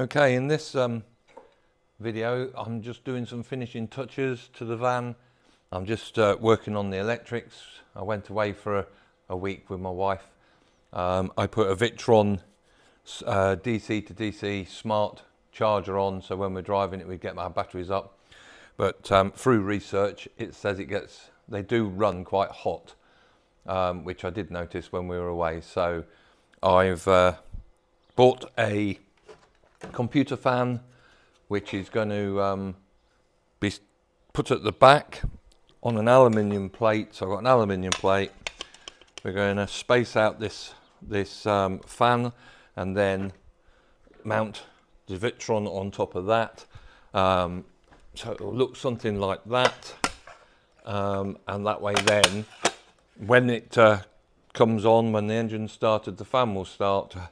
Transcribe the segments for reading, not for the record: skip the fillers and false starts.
Okay, in this video I'm just doing some finishing touches to the van. I'm just working on the electrics. I went away for a week with my wife. I put a Victron DC to DC smart charger on, so when we're driving it we get our batteries up. But through research it says they do run quite hot, which I did notice when we were away. So I've bought a computer fan which is going to be put at the back on an aluminium plate. So I've got an aluminium plate. We're going to space out this fan and then mount the Victron on top of that. So it will look something like that, and that way then when it comes on, when the engine started, the fan will start to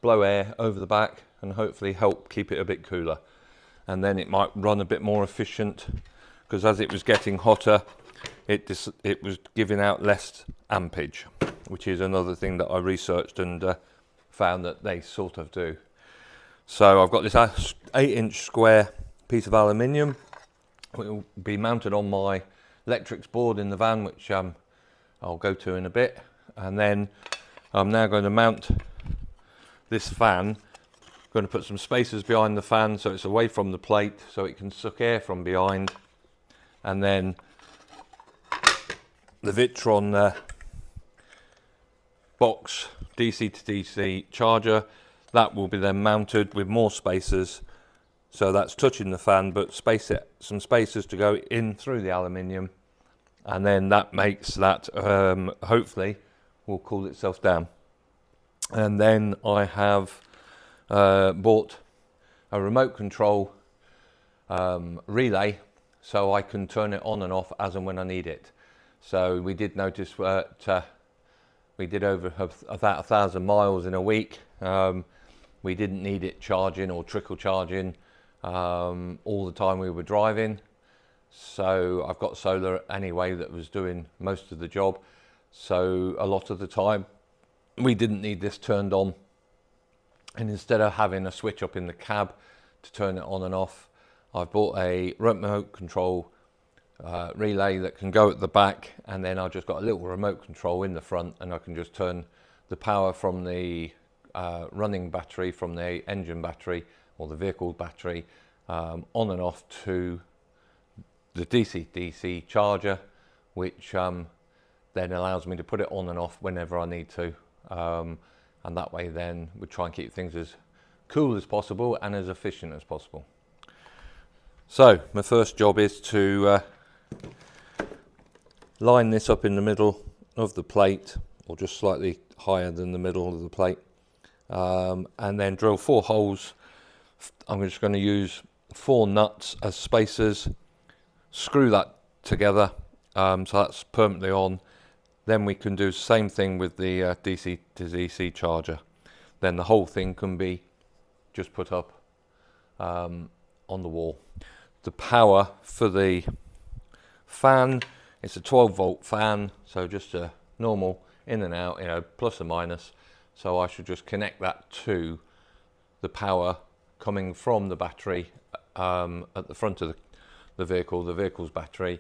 blow air over the back and hopefully help keep it a bit cooler, and then it might run a bit more efficient, because as it was getting hotter it was giving out less ampage, which is another thing that I researched and found that they sort of do. So I've got this 8-inch square piece of aluminium. It will be mounted on my electrics board in the van, which I'll go to in a bit, and then I'm now going to mount this fan. I'm going to put some spacers behind the fan so it's away from the plate so it can suck air from behind, and then the Victron box DC to DC charger, that will be then mounted with more spacers, so that's touching the fan but some spacers to go in through the aluminium, and then that makes that hopefully will cool itself down. And then I have bought a remote control relay so I can turn it on and off as and when I need it. So we did notice that we did over about 1,000 miles in a week. We didn't need it charging or trickle charging all the time we were driving. So I've got solar anyway that was doing most of the job. So a lot of the time we didn't need this turned on. And instead of having a switch up in the cab to turn it on and off, I've bought a remote control relay that can go at the back, and then I've just got a little remote control in the front, and I can just turn the power from the running battery, from the engine battery or the vehicle battery, on and off to the DC-DC charger, which then allows me to put it on and off whenever I need to. And that way then we try and keep things as cool as possible and as efficient as possible. So my first job is to line this up in the middle of the plate, or just slightly higher than the middle of the plate, and then drill 4 holes. I'm just going to use 4 nuts as spacers, screw that together so that's permanently on. Then we can do the same thing with the DC to DC charger. Then the whole thing can be just put up on the wall. The power for the fan, it's a 12-volt fan, so just a normal in and out, plus or minus. So I should just connect that to the power coming from the battery at the front of the vehicle's battery,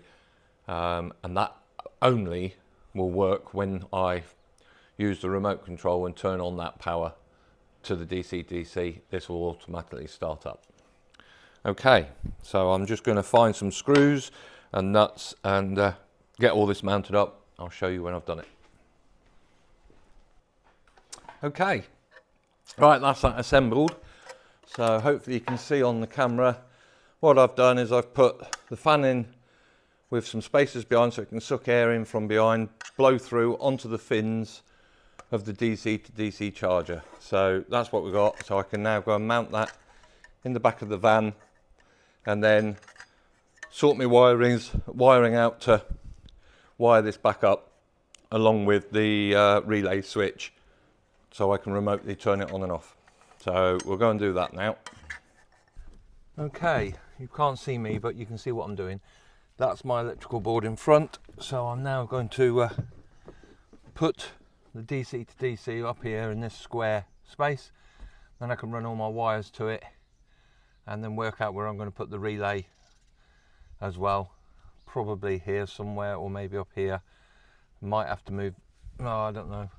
and that only will work when I use the remote control and turn on that power to the DC-DC. This will automatically start up. Okay, so I'm just going to find some screws and nuts and get all this mounted up. I'll show you when I've done it. Okay, right, that's that assembled. So hopefully you can see on the camera what I've done is I've put the fan in with some spacers behind so it can suck air in from behind, blow through onto the fins of the DC to DC charger. So that's what we've got. So I can now go and mount that in the back of the van, and then sort my wiring out to wire this back up along with the relay switch, so I can remotely turn it on and off. So we'll go and do that now. Okay, you can't see me, but you can see what I'm doing. That's my electrical board in front. So I'm now going to put the DC to DC up here in this square space. Then I can run all my wires to it and then work out where I'm going to put the relay as well. Probably here somewhere, or maybe up here. Might have to move, no, I don't know.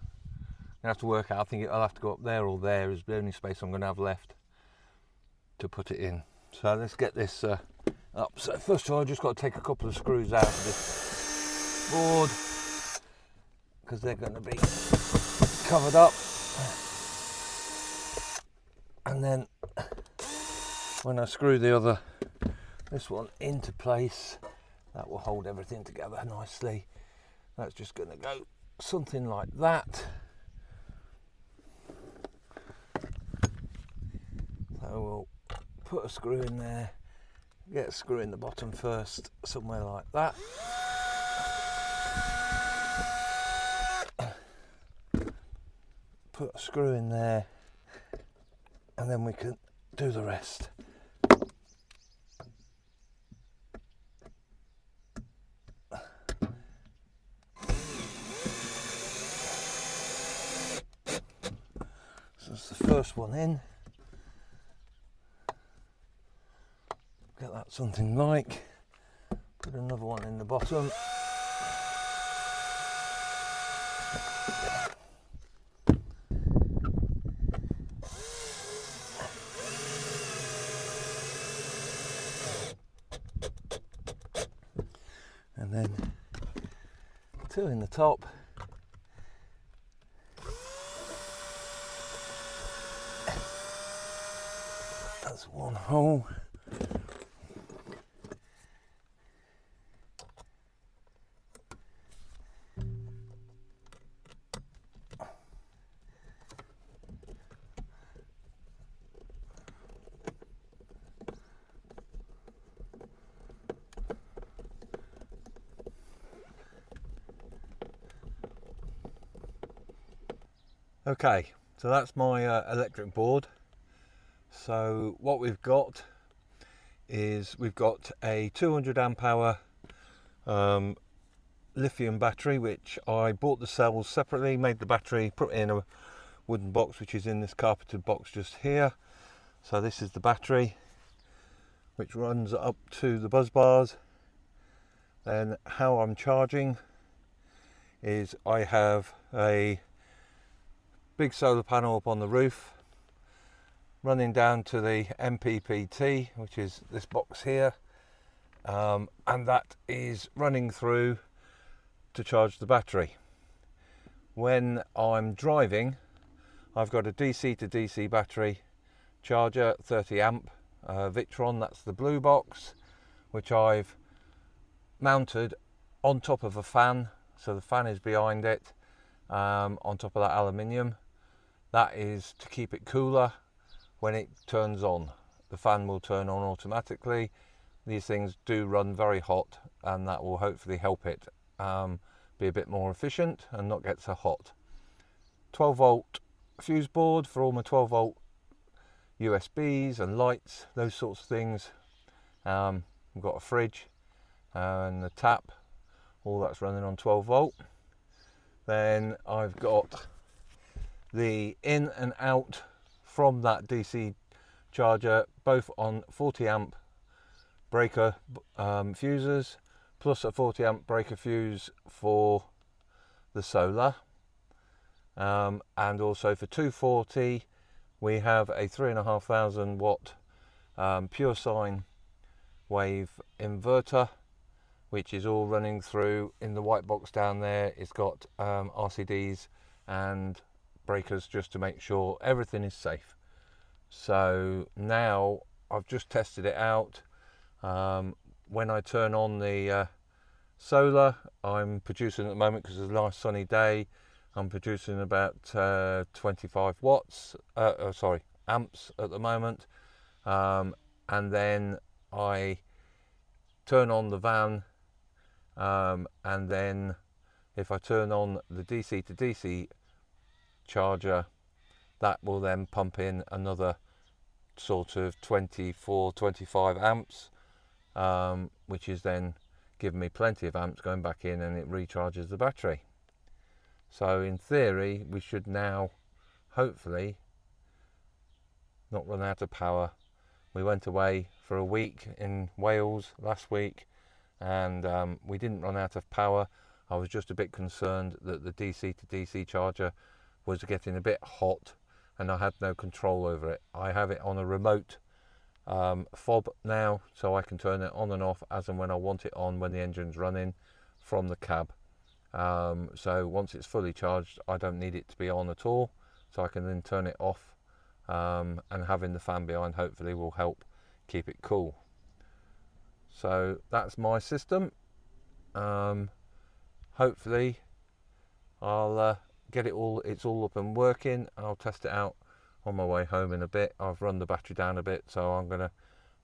I have to work out. I think I'll have to go up there, or there is the only space I'm going to have left to put it in. So let's get this up. So first of all, I just got to take a couple of screws out of this board because they're going to be covered up. And then when I screw this one into place, that will hold everything together nicely. That's just going to go something like that. So we'll put a screw in there, get a screw in the bottom first, somewhere like that. Put a screw in there, and then we can do the rest. So that's the first one in. Get that something like. Put another one in the bottom. And then two in the top. That's one hole. Okay, so that's my electric board. So what we've got is we've got a 200 amp hour lithium battery, which I bought the cells separately, made the battery, put it in a wooden box, which is in this carpeted box just here. So this is the battery, which runs up to the buzz bars. Then how I'm charging is I have a big solar panel up on the roof, running down to the MPPT, which is this box here, and that is running through to charge the battery. When I'm driving, I've got a DC to DC battery charger, 30 amp Victron, that's the blue box, which I've mounted on top of a fan, so the fan is behind it, on top of that aluminium. That is to keep it cooler when it turns on. The fan will turn on automatically. These things do run very hot, and that will hopefully help it be a bit more efficient and not get so hot. 12 volt fuse board for all my 12 volt USBs and lights, those sorts of things. We've got a fridge and the tap, all that's running on 12 volt. Then I've got the in and out from that DC charger, both on 40 amp breaker fuses, plus a 40 amp breaker fuse for the solar. And also for 240 we have a 3,500 watt pure sine wave inverter, which is all running through in the white box down there. It's got RCDs and breakers just to make sure everything is safe. So now I've just tested it out. When I turn on the solar, I'm producing at the moment, because it's a nice sunny day, I'm producing about 25 watts, amps at the moment. And then I turn on the van, and then if I turn on the DC to DC charger, that will then pump in another sort of 24-25 amps, which is then giving me plenty of amps going back in, and it recharges the battery. So in theory we should now hopefully not run out of power. We went away for a week in Wales last week, and we didn't run out of power. I was just a bit concerned that the DC to DC charger was getting a bit hot and I had no control over it. I have it on a remote fob now, so I can turn it on and off as and when I want it on when the engine's running from the cab. So once it's fully charged, I don't need it to be on at all, so I can then turn it off, and having the fan behind hopefully will help keep it cool. So that's my system. Hopefully I'll get it all, it's all up and working. I'll test it out on my way home in a bit. I've run the battery down a bit, so I'm going to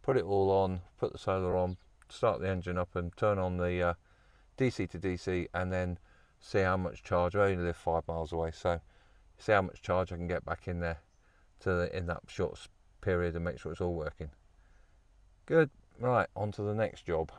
put it all on, put the solar on, start the engine up and turn on the DC to DC, and then see how much charge. I only live 5 miles away, so see how much charge I can get back in there in that short period and make sure it's all working. Good. Right, on to the next job.